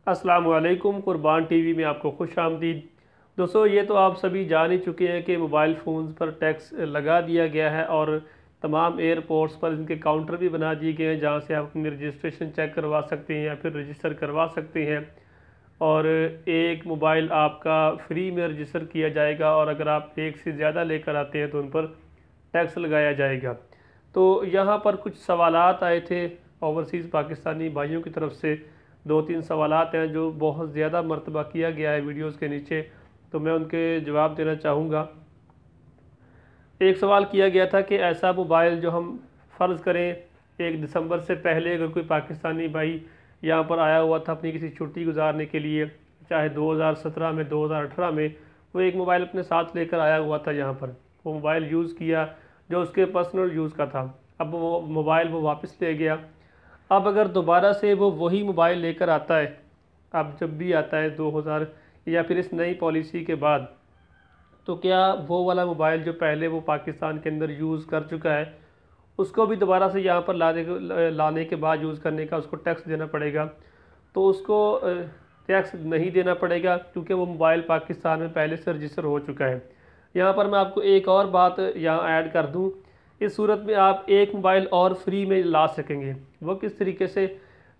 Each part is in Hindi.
अस्सलाम वालेकुम। कुर्बान टीवी में आपको खुश आमदीद। दोस्तों, ये तो आप सभी जान ही चुके हैं कि मोबाइल फ़ोन्स पर टैक्स लगा दिया गया है और तमाम एयरपोर्ट्स पर इनके काउंटर भी बना दिए गए हैं जहाँ से आप अपनी रजिस्ट्रेशन चेक करवा सकते हैं या फिर रजिस्टर करवा सकते हैं। और एक मोबाइल आपका फ्री में रजिस्टर किया जाएगा और अगर आप एक से ज़्यादा लेकर आते हैं तो उन पर टैक्स लगाया जाएगा। तो यहाँ पर कुछ सवालात आए थे ओवरसीज़ पाकिस्तानी भाइयों की तरफ से। दो तीन सवालात हैं जो बहुत ज़्यादा मर्तबा किया गया है वीडियोस के नीचे, तो मैं उनके जवाब देना चाहूँगा। एक सवाल किया गया था कि ऐसा मोबाइल जो हम फ़र्ज़ करें 1 दिसंबर से पहले अगर कोई पाकिस्तानी भाई यहाँ पर आया हुआ था अपनी किसी छुट्टी गुजारने के लिए, चाहे 2017 में 2018 में, वो एक मोबाइल अपने साथ लेकर आया हुआ था यहाँ पर, वो मोबाइल यूज़ किया जो उसके पर्सनल यूज़ का था। अब वो मोबाइल वो वापस ले गया। अब अगर दोबारा से वो वही मोबाइल लेकर आता है, अब जब भी आता है 2000 या फिर इस नई पॉलिसी के बाद, तो क्या वो वाला मोबाइल जो पहले वो पाकिस्तान के अंदर यूज़ कर चुका है उसको भी दोबारा से यहाँ पर लाने के बाद यूज़ करने का उसको टैक्स देना पड़ेगा? तो उसको टैक्स नहीं देना पड़ेगा क्योंकि वो मोबाइल पाकिस्तान में पहले से रजिस्टर हो चुका है। यहाँ पर मैं आपको एक और बात यहाँ ऐड कर दूँ। इस सूरत में आप एक मोबाइल और फ्री में ला सकेंगे। वो किस तरीके से?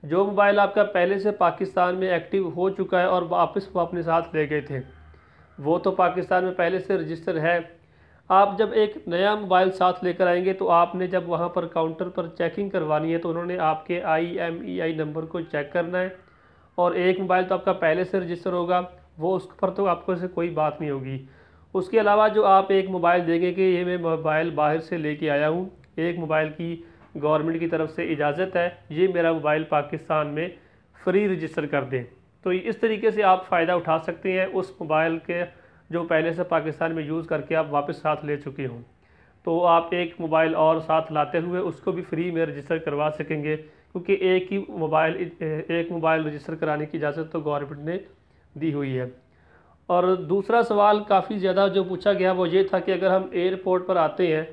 जो मोबाइल आपका पहले से पाकिस्तान में एक्टिव हो चुका है और वापस वो अपने साथ ले गए थे, वो तो पाकिस्तान में पहले से रजिस्टर है। आप जब एक नया मोबाइल साथ लेकर आएंगे तो आपने जब वहाँ पर काउंटर पर चेकिंग करवानी है तो उन्होंने आपके IMEI नंबर को चेक करना है। और एक मोबाइल तो आपका पहले से रजिस्टर होगा, वो उस पर तो आपको से कोई बात नहीं होगी। उसके अलावा जो आप एक मोबाइल देंगे कि ये मैं मोबाइल बाहर से लेके आया हूँ, एक मोबाइल की गवर्नमेंट की तरफ से इजाज़त है, ये मेरा मोबाइल पाकिस्तान में फ्री रजिस्टर कर दें, तो इस तरीके से आप फ़ायदा उठा सकते हैं उस मोबाइल के जो पहले से पाकिस्तान में यूज़ करके आप वापस साथ ले चुके हों। तो आप एक मोबाइल और साथ लाते हुए उसको भी फ्री में रजिस्टर करवा सकेंगे क्योंकि एक मोबाइल रजिस्टर कराने की इजाज़त तो गवर्नमेंट ने दी हुई है। और दूसरा सवाल काफ़ी ज़्यादा जो पूछा गया वो ये था कि अगर हम एयरपोर्ट पर आते हैं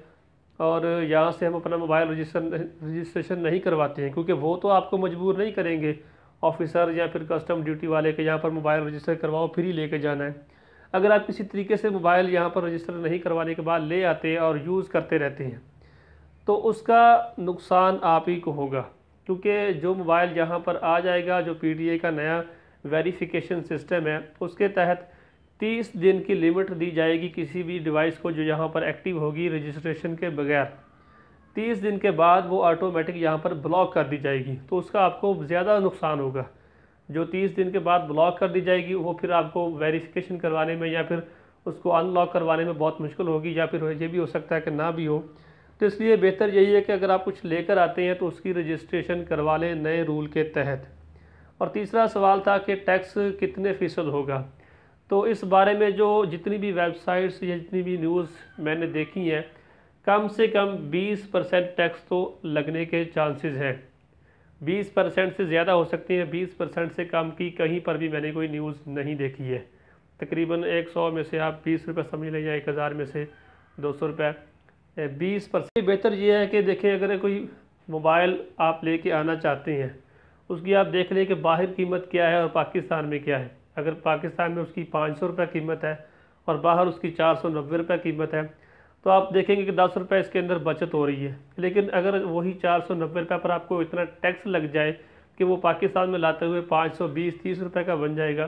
और यहाँ से हम अपना मोबाइल रजिस्ट्रेशन नहीं करवाते हैं, क्योंकि वो तो आपको मजबूर नहीं करेंगे ऑफिसर या फिर कस्टम ड्यूटी वाले के यहाँ पर मोबाइल रजिस्टर करवाओ फिर ही लेके जाना है। अगर आप किसी तरीके से मोबाइल यहाँ पर रजिस्टर नहीं करवाने के बाद ले आते हैं और यूज़ करते रहते हैं तो उसका नुकसान आप ही को होगा, क्योंकि जो मोबाइल यहाँ पर आ जाएगा, जो PDA का नया वेरिफिकेशन सिस्टम है उसके तहत 30 दिन की लिमिट दी जाएगी किसी भी डिवाइस को जो यहाँ पर एक्टिव होगी रजिस्ट्रेशन के बगैर। 30 दिन के बाद वो ऑटोमेटिक यहाँ पर ब्लॉक कर दी जाएगी, तो उसका आपको ज़्यादा नुकसान होगा। जो 30 दिन के बाद ब्लॉक कर दी जाएगी वो फिर आपको वेरिफिकेशन करवाने में या फिर उसको अनलॉक करवाने में बहुत मुश्किल होगी, या फिर ये भी हो सकता है कि ना भी हो। तो इसलिए बेहतर यही है कि अगर आप कुछ लेकर आते हैं तो उसकी रजिस्ट्रेशन करवा लें नए रूल के तहत। और तीसरा सवाल था कि टैक्स कितने फ़ीसद होगा। तो इस बारे में जो जितनी भी वेबसाइट्स या जितनी भी न्यूज़ मैंने देखी हैं, कम से कम 20% टैक्स तो लगने के चांसेस हैं। 20% से ज़्यादा हो सकती हैं, 20% से कम की कहीं पर भी मैंने कोई न्यूज़ नहीं देखी है। तकरीबन 100 में से आप 20 रुपये समझ लें या 1000 में से 200 रुपये, 20%। बेहतर ये है कि देखें, अगर कोई मोबाइल आप लेके आना चाहते हैं उसकी आप देख लें कि बाहर कीमत क्या है और पाकिस्तान में क्या है। अगर पाकिस्तान में उसकी 500 रुपये कीमत है और बाहर उसकी 490 रुपये कीमत है तो आप देखेंगे कि 10 रुपये इसके अंदर बचत हो रही है। लेकिन अगर वही 490 रुपये पर आपको इतना टैक्स लग जाए कि वो पाकिस्तान में लाते हुए 520-30 रुपये का बन जाएगा,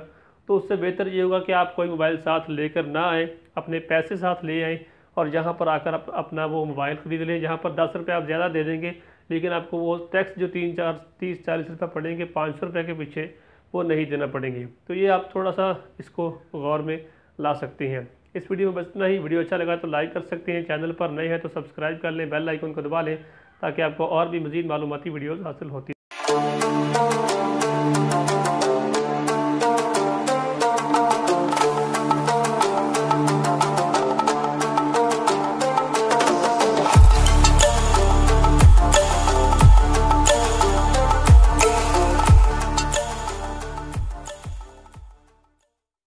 तो उससे बेहतर ये होगा कि आप कोई मोबाइल साथ लेकर ना आएँ, अपने पैसे साथ ले आएँ और यहाँ पर आकर अपना वो मोबाइल ख़रीद लें। जहाँ पर 10 रुपये आप ज़्यादा दे देंगे लेकिन आपको वो टैक्स जो 30-40 रुपये पड़ेंगे 500 रुपये के पीछे, वो नहीं देना पड़ेंगे। तो ये आप थोड़ा सा इसको गौर में ला सकते हैं। इस वीडियो में बस इतना ही। वीडियो अच्छा लगा तो लाइक कर सकते हैं, चैनल पर नए हैं तो सब्सक्राइब कर लें, बेल आइकन को दबा लें ताकि आपको और भी मज़ीद मालूमाती वीडियोज़ हासिल होती